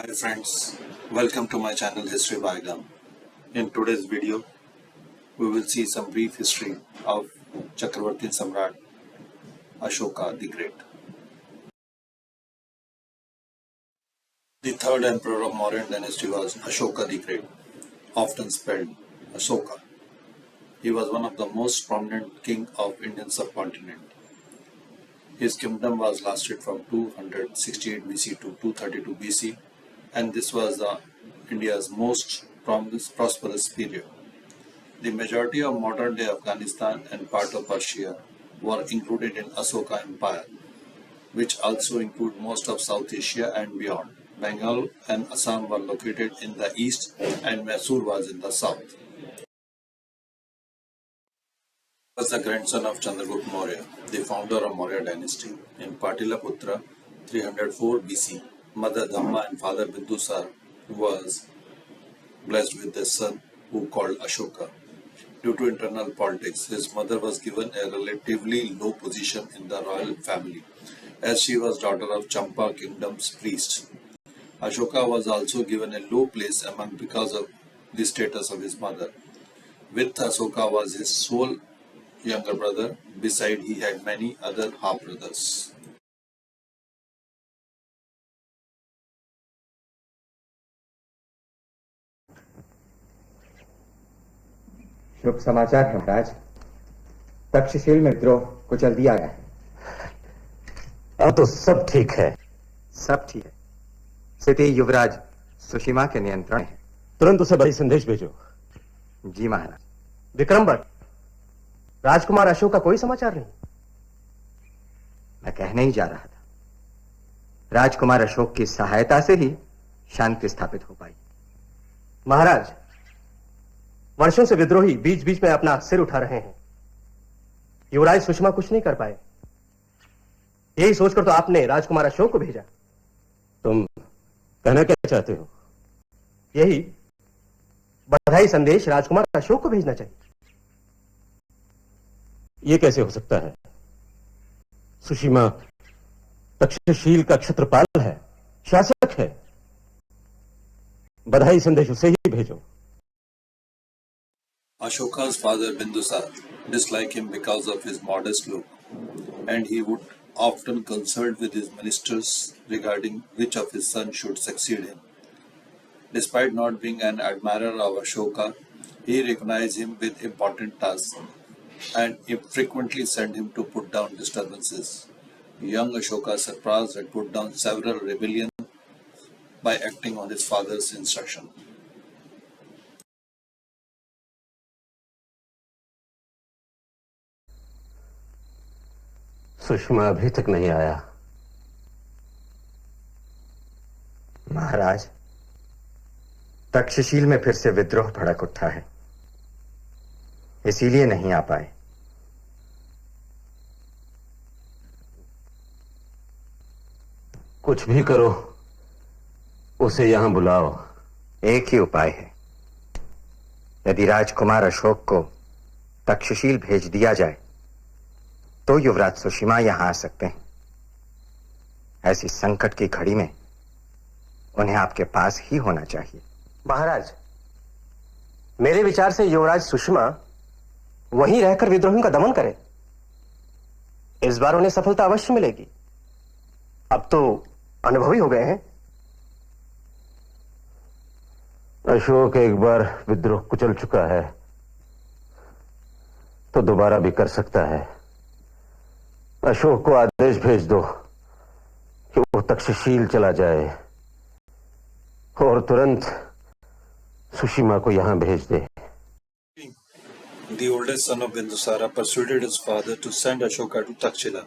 Hi friends, welcome to my channel History by Agam. In today's video, we will see some brief history of Chakravarti Samrat Ashoka the Great. The third emperor of Mauryan dynasty was Ashoka the Great, often spelled Asoka. He was one of the most prominent king of Indian subcontinent. His kingdom was lasted from 268 BC to 232 BC, and this was India's most prosperous period. The majority of modern-day Afghanistan and part of Persia were included in Asoka Empire, which also include most of South Asia and beyond. Bengal and Assam were located in the east and Mysore was in the south. He was the grandson of Chandragupta Maurya, the founder of Maurya dynasty. In Pataliputra 304 BC, mother Dhamma and father Bindusar was blessed with a son who called Ashoka. Due to internal politics, his mother was given a relatively low position in the royal family, as she was daughter of Champa kingdom's priest. Ashoka was also given a low place among because of the status of his mother. With Ashoka was his sole younger brother, beside he had many other half-brothers. शुभ समाचार है महाराज। तक्षशिल में विद्रोह कुचल दिया गया है। अब तो सब ठीक है। सब ठीक है। स्थिति युवराज सुषिमा के नियंत्रण है। तुरंत उसे बड़ी संदेश भेजो। जी महाराज। विक्रम भट्ट, राजकुमार अशोक का कोई समाचार नहीं। मैं कहने ही जा रहा था, राजकुमार अशोक की सहायता से ही शांति स्थापित हो पाई। महाराज, वर्षों से विद्रोही बीच बीच में अपना सिर उठा रहे हैं। युवराज सुषमा कुछ नहीं कर पाए। यही सोचकर तो आपने राजकुमार अशोक को भेजा। तुम कहना क्या चाहते हो? यही बधाई संदेश राजकुमार अशोक को भेजना चाहिए। यह कैसे हो सकता है? सुषिमा तक्षशिल का क्षत्रपाल है, शासक है। बधाई संदेश उसे ही भेजो। Ashoka's father Bindusar disliked him because of his modest look, and he would often consult with his ministers regarding which of his sons should succeed him. Despite not being an admirer of Ashoka, he recognized him with important tasks and frequently sent him to put down disturbances. Young Ashoka surpassed and put down several rebellions by acting on his father's instruction. Sushma अभी तक नहीं आया। महाराज, तक्षशिल में फिर से विद्रोह भड़क उठा है, इसीलिए नहीं आ पाए। कुछ भी करो, उसे यहां बुलाओ। एक ही उपाय है। यदि राजकुमार अशोक को तक्षशिल भेज दिया जाए तो युवराज सुषिमा यहां आ सकते हैं। ऐसी संकट की घड़ी में उन्हें आपके पास ही होना चाहिए। महाराज, मेरे विचार से युवराज सुषमा वहीं रहकर विद्रोहियों का दमन करें। इस बार उन्हें सफलता अवश्य मिलेगी। अब तो अनुभवी हो गए हैं। अशोक एक बार विद्रोह कुचल चुका है तो दोबारा भी कर सकता है। अशोक को आदेश भेज दो कि वो तक्षशिल चला जाए और तुरंत सुषिमा को यहां भेज दे। The oldest son of Bindusara persuaded his father to send Ashoka to Takshila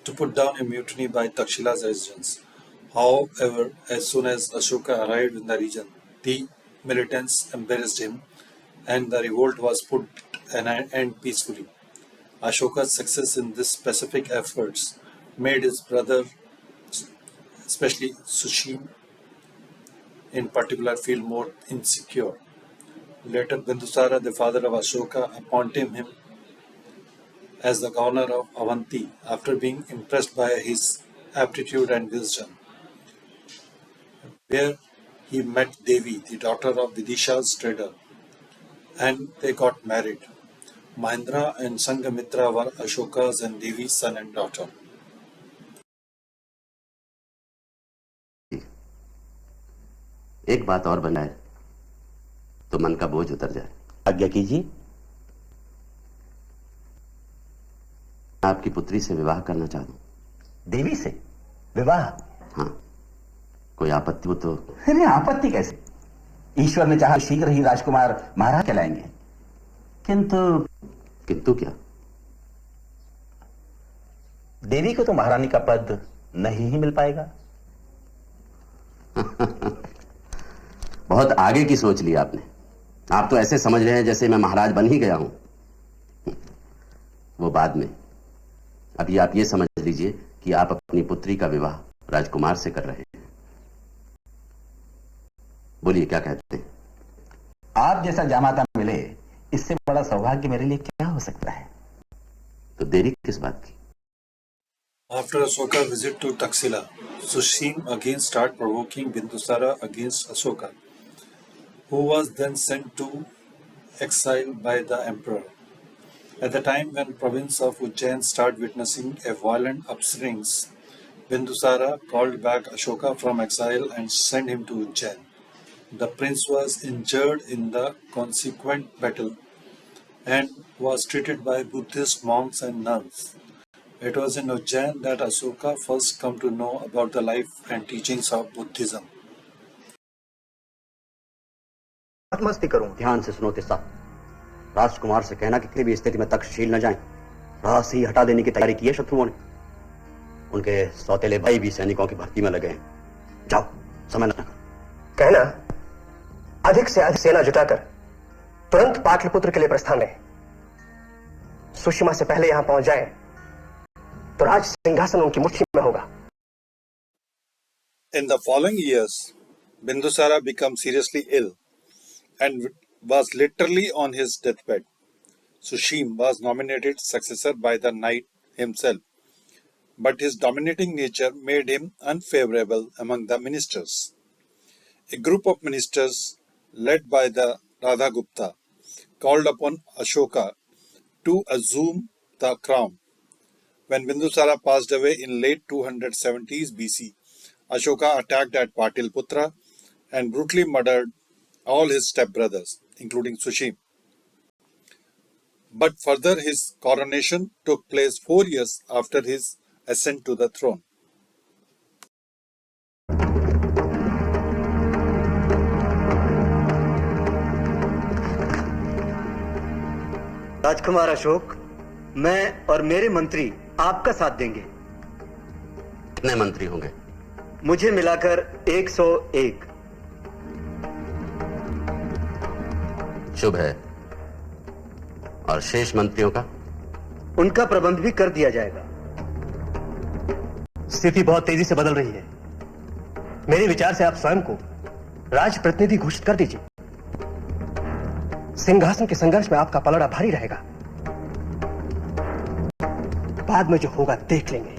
to put down a mutiny by Takshila's residents. However, as soon as Ashoka arrived in the region, the militants embarrassed him and the revolt was put an end peacefully. Ashoka's success in these specific efforts made his brother, especially Sushim, in particular, feel more insecure. Later, Bindusara, the father of Ashoka, appointed him as the governor of Avanti after being impressed by his aptitude and wisdom. Where he met Devi, the daughter of Vidisha's trader, and they got married. Mahendra and Sanghamitra were Ashoka's and Devi's son and daughter. एक बात और बनाए तो मन का बोझ उतर जाए। आज्ञा कीजिए। आपकी पुत्री से विवाह करना चाहता हूं। देवी से विवाह? हाँ, कोई आपत्ति हो तो? नहीं, आपत्ति कैसे? ईश्वर ने चाहा शीघ्र ही राजकुमार महाराज कहलाएंगे। किंतु क्या? देवी को तो महारानी का पद नहीं ही मिल पाएगा। बहुत आगे की सोच ली आपने। आप तो ऐसे समझ रहे हैं जैसे मैं महाराज बन ही गया हूं। वो बाद में। अभी आप ये समझ लीजिए कि आप अपनी पुत्री का विवाह राजकुमार से कर रहे हैं। बोलिए, क्या कहते हैं? आप जैसा जामाता मिले, इससे बड़ा सौभाग्य मेरे लिए क्या हो सकता है? तो देरी किस बात की? After Ashoka's visit to Taxila, Sushim again started provoking Bindusara against Ashoka, who was then sent to exile by the emperor. At the time when province of Ujjain started witnessing a violent upswing, Bindusara called back Ashoka from exile and sent him to Ujjain. The prince was injured in the consequent battle and was treated by Buddhist monks and nuns. It was in Ujjain that Ashoka first come to know about the life and teachings of Buddhism. मस्ती करूं। ध्यान से सुनो तिस्सा। राजकुमार से कहना कि किसी भी स्थिति में तक्षशिल न जाएं। राह से ही हटा देने की तैयारी की है शत्रुओं ने। उनके सौतेले भाई भी सैनिकों की भर्ती में लगे हैं। जाओ, समय न कहना अधिक से अधिक सेना जुटाकर तुरंत पाटलिपुत्र के लिए प्रस्थान लें। सुषमा से पहले यहां पहुंच जाए तो राज सिंहासन उनकी मुट्ठी में होगा। In the following years, Bindusara became seriously ill and was literally on his deathbed. Sushim was nominated successor by the knight himself, but his dominating nature made him unfavorable among the ministers. A group of ministers led by the Radhagupta called upon Ashoka to assume the crown. When Bindusara passed away in late 270s BC, Ashoka attacked at Patilputra and brutally murdered all his stepbrothers, including Sushim. But further, his coronation took place 4 years after his ascent to the throne. राजकुमार अशोक, मैं और मेरे मंत्री आपका साथ देंगे। कितने मंत्री होंगे? मुझे मिलाकर 101। शुभ है। और शेष मंत्रियों का? उनका प्रबंध भी कर दिया जाएगा। स्थिति बहुत तेजी से बदल रही है। मेरे विचार से आप स्वयं को राजप्रतिनिधि घोषित कर दीजिए। सिंहासन के संघर्ष में आपका पलड़ा भारी रहेगा। बाद में जो होगा देख लेंगे।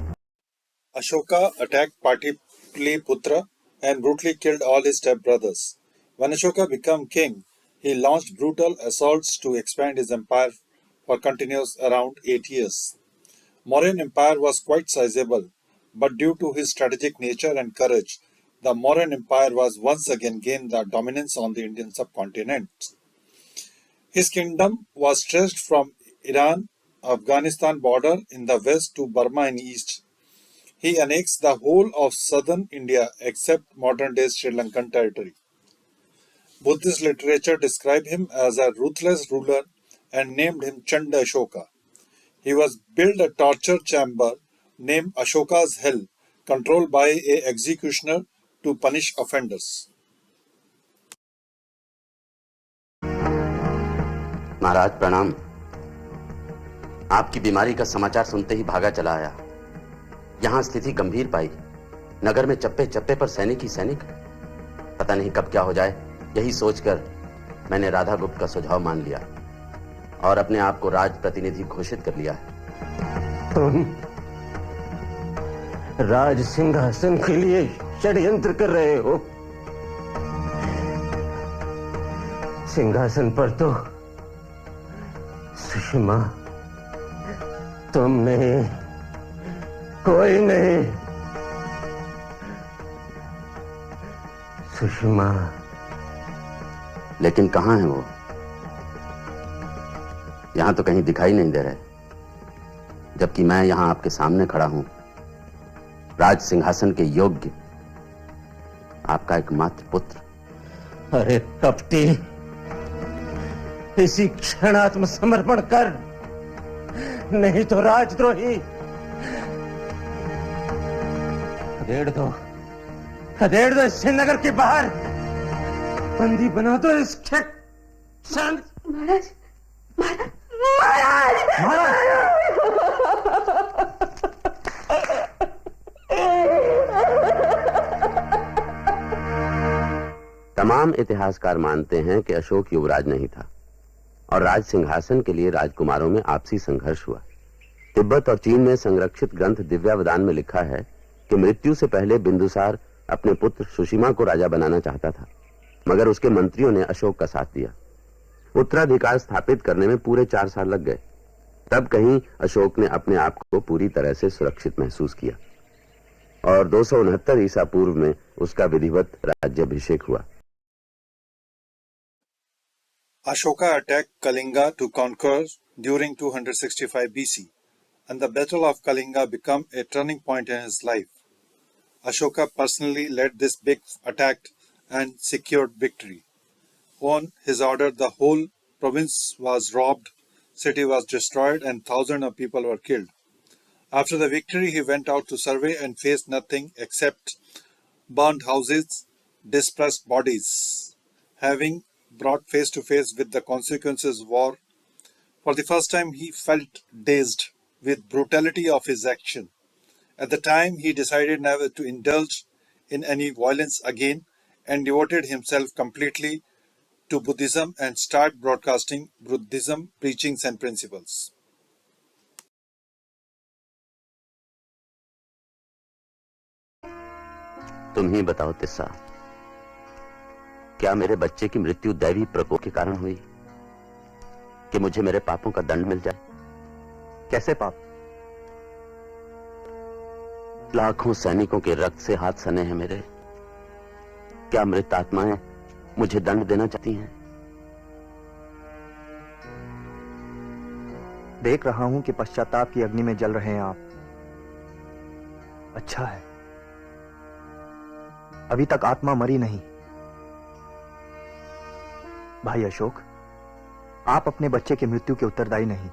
Ashoka attacked Pataliputra and brutally killed all his stepbrothers. When Ashoka became king, he launched brutal assaults to expand his empire for continuous around 8 years. Mauryan Empire was quite sizable, but due to his strategic nature and courage, the Mauryan Empire was once again gained the dominance on the Indian subcontinent. His kingdom was stretched from Iran-Afghanistan border in the west to Burma in east. He annexed the whole of southern India except modern-day Sri Lankan territory. Buddhist literature described him as a ruthless ruler and named him Chanda Ashoka. He was built a torture chamber named Ashoka's Hell, controlled by a executioner to punish offenders. महाराज प्रणाम। आपकी बीमारी का समाचार सुनते ही भागा चला आया। यहां स्थिति गंभीर पाई। नगर में चप्पे चप्पे पर सैनिक ही सैनिक। पता नहीं कब क्या हो जाए, यही सोचकर मैंने राधागुप्त का सुझाव मान लिया और अपने आप को राजप्रतिनिधि घोषित कर लिया है। तुम राज सिंहासन के लिए षड्यंत्र कर रहे हो। सिंहासन पर तो सुषमा तुम नहीं, कोई नहीं। सुषमा। लेकिन कहां है वो? यहां तो कहीं दिखाई नहीं दे रहे, जबकि मैं यहां आपके सामने खड़ा हूं, राज सिंहासन के योग्य, आपका एकमात्र पुत्र। अरे कपटी, इसी क्षण आत्मसमर्पण कर, नहीं तो राजद्रोही। खदेड़ दो इसे नगर के बाहर, बंदी बना दो इसके। महाराज, महाराज, महाराज, तमाम इतिहासकार मानते हैं कि अशोक युवराज नहीं था और राज सिंहासन के लिए राजकुमारों में आपसी संघर्ष हुआ। तिब्बत और चीन में संरक्षित ग्रंथ दिव्यावदान में लिखा है कि मृत्यु से पहले बिंदुसार अपने पुत्र सुषिमा को राजा बनाना चाहता था, मगर उसके मंत्रियों ने अशोक का साथ दिया। उत्तराधिकार स्थापित करने में पूरे 4 साल लग गए। तब कहीं अशोक ने अपने आप को पूरी तरह से सुरक्षित महसूस किया और 269 ईसा पूर्व में उसका विधिवत राज्याभिषेक हुआ। Ashoka attacked Kalinga to conquer during 265 BC, and the Battle of Kalinga became a turning point in his life. Ashoka personally led this big attack and secured victory. On his order, the whole province was robbed, city was destroyed, and thousands of people were killed. After the victory, he went out to survey and faced nothing except burned houses, dispersed bodies. Having brought face to face with the consequences of war, for the first time he felt dazed with brutality of his action. At the time, he decided never to indulge in any violence again and devoted himself completely to Buddhism and start broadcasting Buddhism preachings and principles. तुम ही बताओ तिस्सा, क्या मेरे बच्चे की मृत्यु दैवी प्रकोप के कारण हुई कि मुझे मेरे पापों का दंड मिल जाए? कैसे पाप? लाखों सैनिकों के रक्त से हाथ सने हैं मेरे। क्या मृत आत्माएं मुझे दंड देना चाहती हैं? देख रहा हूं कि पश्चाताप की अग्नि में जल रहे हैं आप। अच्छा है, अभी तक आत्मा मरी नहीं। भाई अशोक, आप अपने बच्चे की मृत्यु के उत्तरदायी नहीं,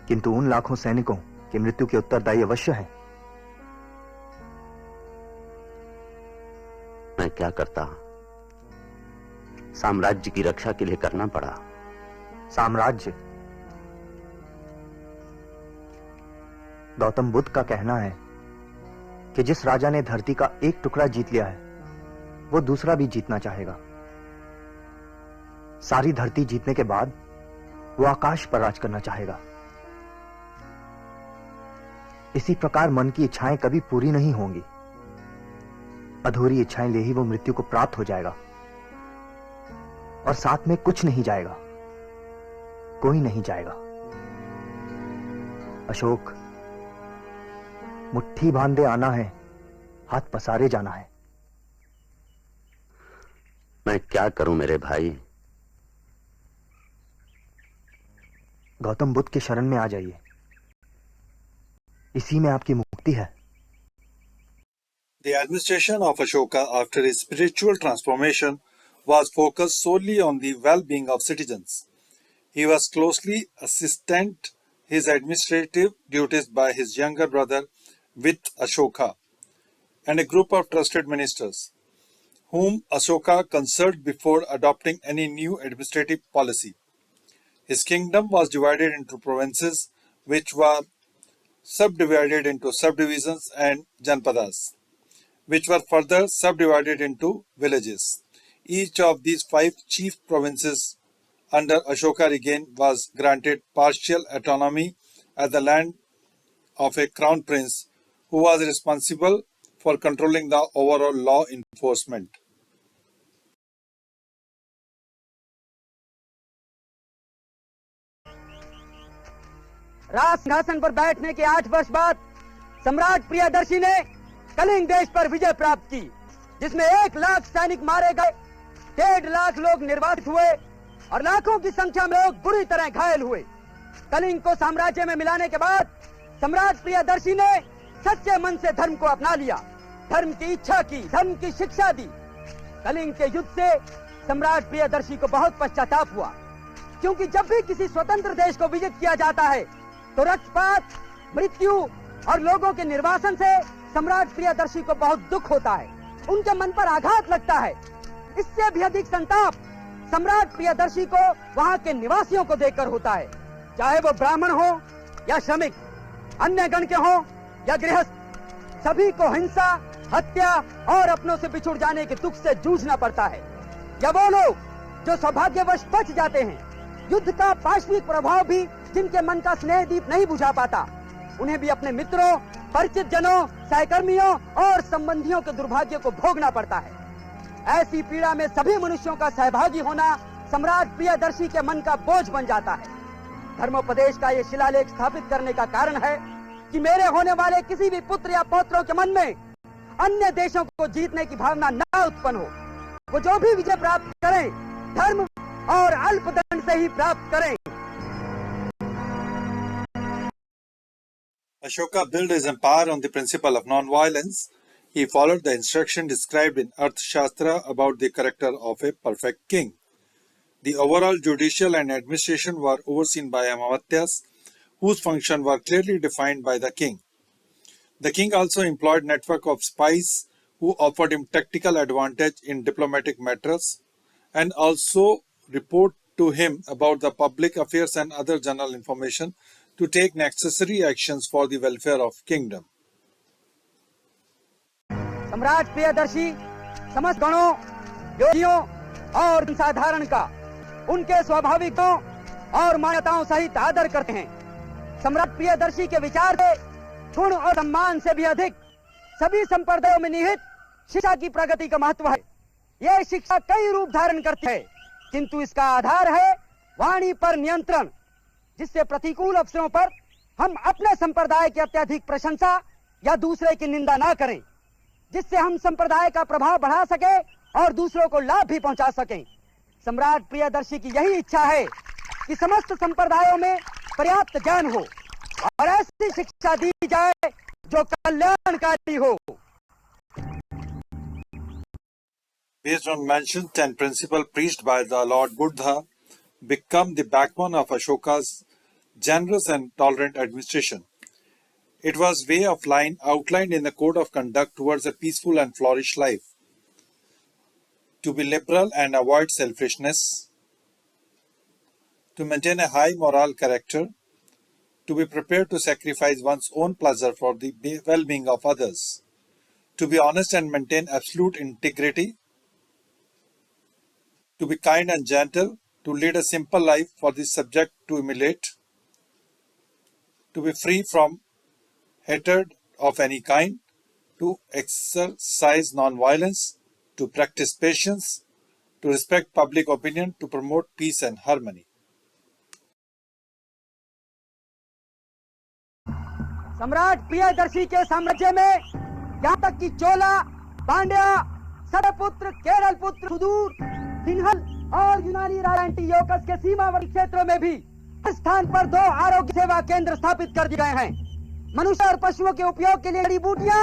किंतु उन लाखों सैनिकों की मृत्यु के उत्तरदायी अवश्य हैं। मैं क्या करता? साम्राज्य की रक्षा के लिए करना पड़ा। साम्राज्य? गौतम बुद्ध का कहना है कि जिस राजा ने धरती का एक टुकड़ा जीत लिया है, वो दूसरा भी जीतना चाहेगा। सारी धरती जीतने के बाद वो आकाश पर राज करना चाहेगा। इसी प्रकार मन की इच्छाएं कभी पूरी नहीं होंगी। अधूरी इच्छाएं ले ही वो मृत्यु को प्राप्त हो जाएगा और साथ में कुछ नहीं जाएगा, कोई नहीं जाएगा। अशोक, मुट्ठी बांधे आना है, हाथ पसारे जाना है। मैं क्या करूं मेरे भाई? गौतम बुद्ध के शरण में आ जाइए, इसी में आपकी मुक्ति है। The administration of Ashoka after his spiritual transformation was focused solely on the well-being of citizens. He was closely assisted his administrative duties by his younger brother with Ashoka and a group of trusted ministers, whom Ashoka consulted before adopting any new administrative policy. His kingdom was divided into provinces, which were subdivided into subdivisions, and janpadas, which were further subdivided into villages. Each of these 5 chief provinces under Ashoka reign was granted partial autonomy as the land of a crown prince who was responsible for controlling the overall law enforcement. राज सिंहासन पर बैठने के 8 वर्ष बाद सम्राट प्रियदर्शी ने कलिंग देश पर विजय प्राप्त की, जिसमें 1 लाख सैनिक मारे गए, 1.5 लाख लोग निर्वासित हुए और लाखों की संख्या में लोग बुरी तरह घायल हुए। कलिंग को साम्राज्य में मिलाने के बाद सम्राट प्रियदर्शी ने सच्चे मन से धर्म को अपना लिया, धर्म की इच्छा की, धर्म की शिक्षा दी। कलिंग के युद्ध से सम्राट प्रियदर्शी को बहुत पश्चाताप हुआ, क्योंकि जब भी किसी स्वतंत्र देश को विजित किया जाता है तो रक्तपात, मृत्यु और लोगों के निर्वासन से सम्राट प्रियदर्शी को बहुत दुख होता है, उनके मन पर आघात लगता है। इससे भी अधिक संताप सम्राट प्रियदर्शी को वहाँ के निवासियों को देखकर होता है, चाहे वो ब्राह्मण हो या श्रमिक, अन्य गण के हो या गृहस्थ, सभी को हिंसा, हत्या और अपनों से बिछुड़ जाने के दुख से जूझना पड़ता है। या वो लोग जो सौभाग्यवश बच जाते हैं, युद्ध का पाशविक प्रभाव भी जिनके मन का स्नेह दीप नहीं बुझा पाता, उन्हें भी अपने मित्रों, परिचित जनों, सहकर्मियों और संबंधियों के दुर्भाग्य को भोगना पड़ता है। ऐसी पीड़ा में सभी मनुष्यों का सहभागी होना सम्राट प्रियदर्शी के मन का बोझ बन जाता है। धर्मोपदेश का ये शिलालेख स्थापित करने का कारण है कि मेरे होने वाले किसी भी पुत्र या पौत्रों के मन में अन्य देशों को जीतने की भावना न उत्पन्न हो। वो जो भी विजय प्राप्त करें, धर्म और अल्पदंड से ही प्राप्त करें। Ashoka built his empire on the principle of non-violence. He followed the instruction described in Arthashastra about the character of a perfect king. The overall judicial and administration were overseen by Amavatyas, whose functions were clearly defined by the king. The king also employed a network of spies who offered him tactical advantage in diplomatic matters and also report to him about the public affairs and other general information to take necessary actions for the welfare of kingdom. सम्राट प्रियदर्शी समस्त गणों, योगियों और साधारण का उनके स्वाभाविक गुणों और मान्यताओं सहित आदर करते हैं। सम्राट प्रियदर्शी के विचार से गुण और सम्मान से भी अधिक सभी संप्रदायों में निहित शिक्षा की प्रगति का महत्व है। यह शिक्षा कई रूप धारण करती है, किंतु इसका आधार है वाणी पर नियंत्रण, जिससे प्रतिकूल अवसरों पर हम अपने संप्रदाय की अत्यधिक प्रशंसा या दूसरे की निंदा ना करें, जिससे हम संप्रदाय का प्रभाव बढ़ा सके और दूसरों को लाभ भी पहुंचा सकें। सम्राट प्रियदर्शी की यही इच्छा है कि समस्त संप्रदायों में पर्याप्त ज्ञान हो और ऐसी शिक्षा दी जाए जो कल्याणकारी हो। Based on mentioned 10 principles preached by the Lord Buddha, become the backbone of Ashoka's generous and tolerant administration. It was way of life outlined in the code of conduct towards a peaceful and flourished life. To be liberal and avoid selfishness, to maintain a high moral character, to be prepared to sacrifice one's own pleasure for the well-being of others, to be honest and maintain absolute integrity, to be kind and gentle, to lead a simple life for the subject to emulate, to be free from hatred of any kind, to exercise non-violence, to practice patience, to respect public opinion, to promote peace and harmony. सम्राट प्रियदर्शी के साम्राज्य में यहाँ तक कि चोला, पांड्या, सरपुत्र, केरल पुत्र, सुदूर, सिंहल और यूनानी राजा एंटियोकस के सीमावर्ती क्षेत्रों में भी इस स्थान पर 2 आरोग्य सेवा केंद्र स्थापित कर दिए गए हैं। मनुष्य और पशुओं के उपयोग के लिए जड़ी बूटियां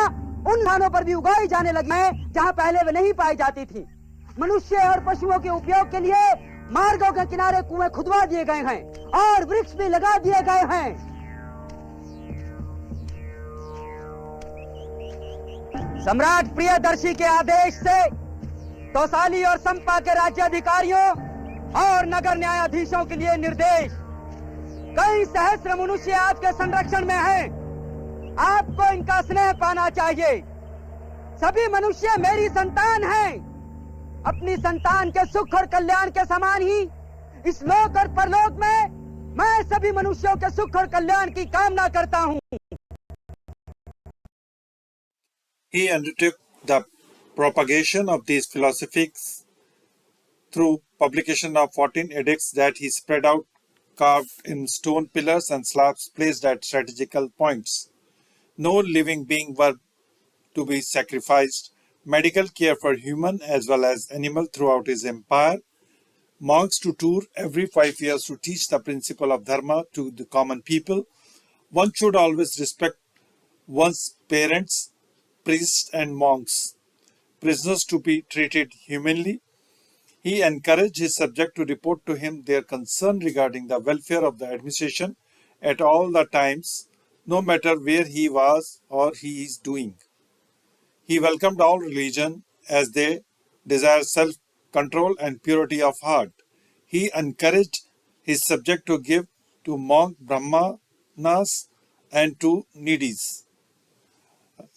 उन स्थानों पर भी उगाई जाने लगी हैं जहां पहले वे नहीं पाई जाती थी। मनुष्य और पशुओं के उपयोग के लिए मार्गों के किनारे कुएं खुदवा दिए गए हैं और वृक्ष भी लगा दिए गए हैं। सम्राट प्रियदर्शी के आदेश से तौसाली और संपा के राज्याधिकारियों और नगर न्यायाधीशों के लिए निर्देश। कई सहस्त्र मनुष्य आपके संरक्षण में हैं। आपको इनका स्नेह पाना चाहिए। सभी मनुष्य मेरी संतान हैं। अपनी संतान के सुख और कल्याण के समान ही इस लोक और परलोक में मैं सभी मनुष्यों के सुख और कल्याण की कामना करता हूँ। He undertook the propagation of these philosophies through publication of 14 edicts that he spread out carved in stone pillars and slabs placed at strategical points. No living being were to be sacrificed. Medical care for human as well as animal throughout his empire. Monks to tour every 5 years to teach the principle of dharma to the common people. One should always respect one's parents, priests, and monks. Prisoners to be treated humanly. He encouraged his subjects to report to him their concern regarding the welfare of the administration at all the times, no matter where he was or he is doing. He welcomed all religion as they desire self-control and purity of heart. He encouraged his subject to give to monk brahmanas and to needies.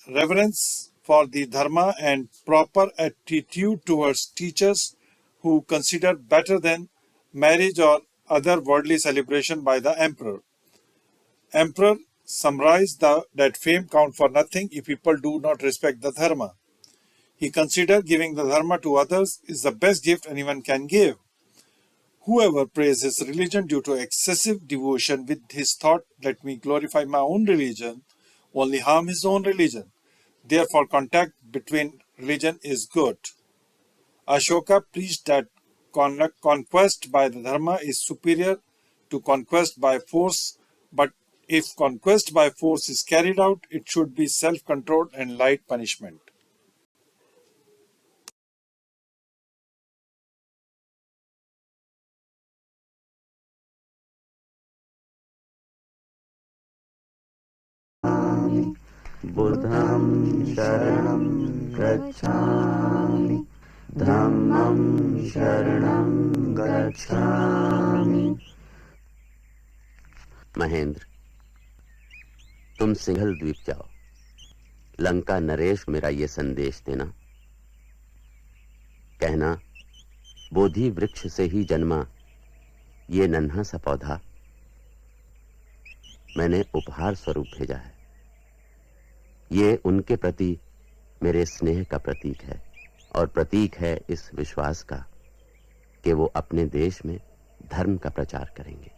Reverence for the dharma and proper attitude towards teachers who consider better than marriage or other worldly celebration by the emperor. Emperor summarized that fame count for nothing if people do not respect the dharma. He considered giving the dharma to others is the best gift anyone can give. Whoever praises religion due to excessive devotion with his thought, let me glorify my own religion, only harm his own religion. Therefore, contact between religion is good. Ashoka preached that conquest by the dharma is superior to conquest by force, but if conquest by force is carried out, it should be self-controlled and light punishment. बुद्धं शरणं गच्छामि धम्मं शरणं गच्छामि। महेंद्र, तुम सिंघल द्वीप जाओ, लंका नरेश मेरा ये संदेश देना, कहना बोधि वृक्ष से ही जन्मा ये नन्हा सा पौधा मैंने उपहार स्वरूप भेजा है। ये उनके प्रति मेरे स्नेह का प्रतीक है और प्रतीक है इस विश्वास का कि वो अपने देश में धर्म का प्रचार करेंगे।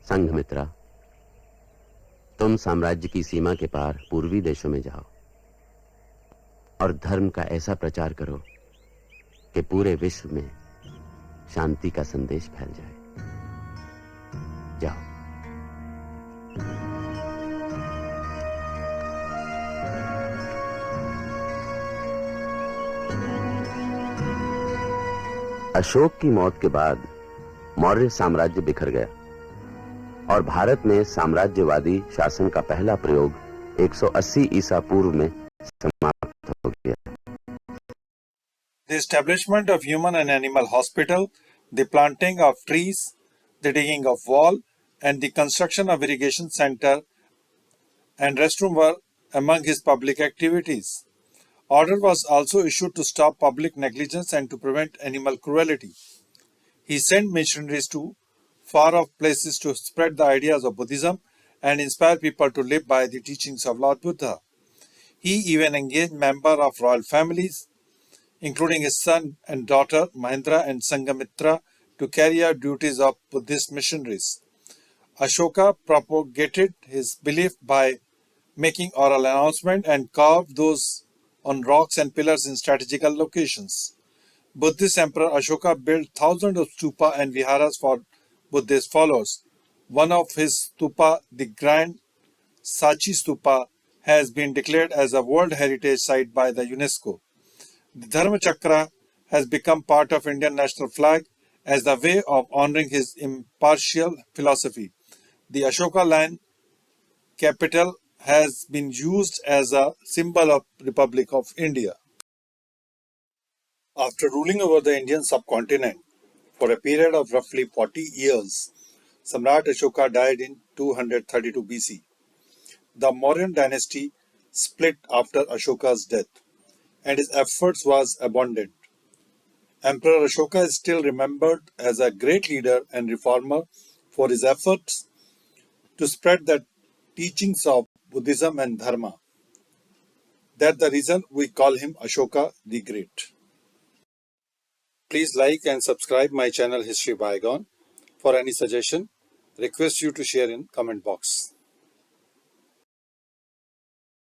संघमित्रा, तुम साम्राज्य की सीमा के पार पूर्वी देशों में जाओ और धर्म का ऐसा प्रचार करो कि पूरे विश्व में शांति का संदेश फैल जाए। जाओ। अशोक की मौत के बाद मौर्य साम्राज्य बिखर गया और भारत में साम्राज्यवादी शासन का पहला प्रयोग 180 ईसा पूर्व में समाप्त हो गया। The establishment of human and animal hospital, the planting of trees, the digging of wall, and the construction of irrigation center and restroom were among his public activities. Order was also issued to stop public negligence and to prevent animal cruelty. He sent missionaries to far-off places to spread the ideas of Buddhism and inspire people to live by the teachings of Lord Buddha. He even engaged members of royal families, including his son and daughter Mahendra and Sangamitra, to carry out duties of Buddhist missionaries. Ashoka propagated his belief by making oral announcement and carved those on rocks and pillars in strategical locations. Buddhist Emperor Ashoka built thousands of stupa and viharas for Buddhist followers. One of his stupa, the Grand Sachi Stupa, has been declared as a World Heritage Site by the UNESCO. The Dharma Chakra has become part of Indian national flag as the way of honoring his impartial philosophy. The Ashoka Lion capital has been used as a symbol of Republic of India. After ruling over the Indian subcontinent for a period of roughly 40 years, Samrat Ashoka died in 232 BC. The Mauryan dynasty split after Ashoka's death, and his efforts was abundant. Emperor Ashoka is still remembered as a great leader and reformer for his efforts to spread the teachings of Buddhism and Dharma. That's the reason we call him Ashoka the Great. Please like and subscribe my channel History Bygone. For any suggestion, request you to share in comment box.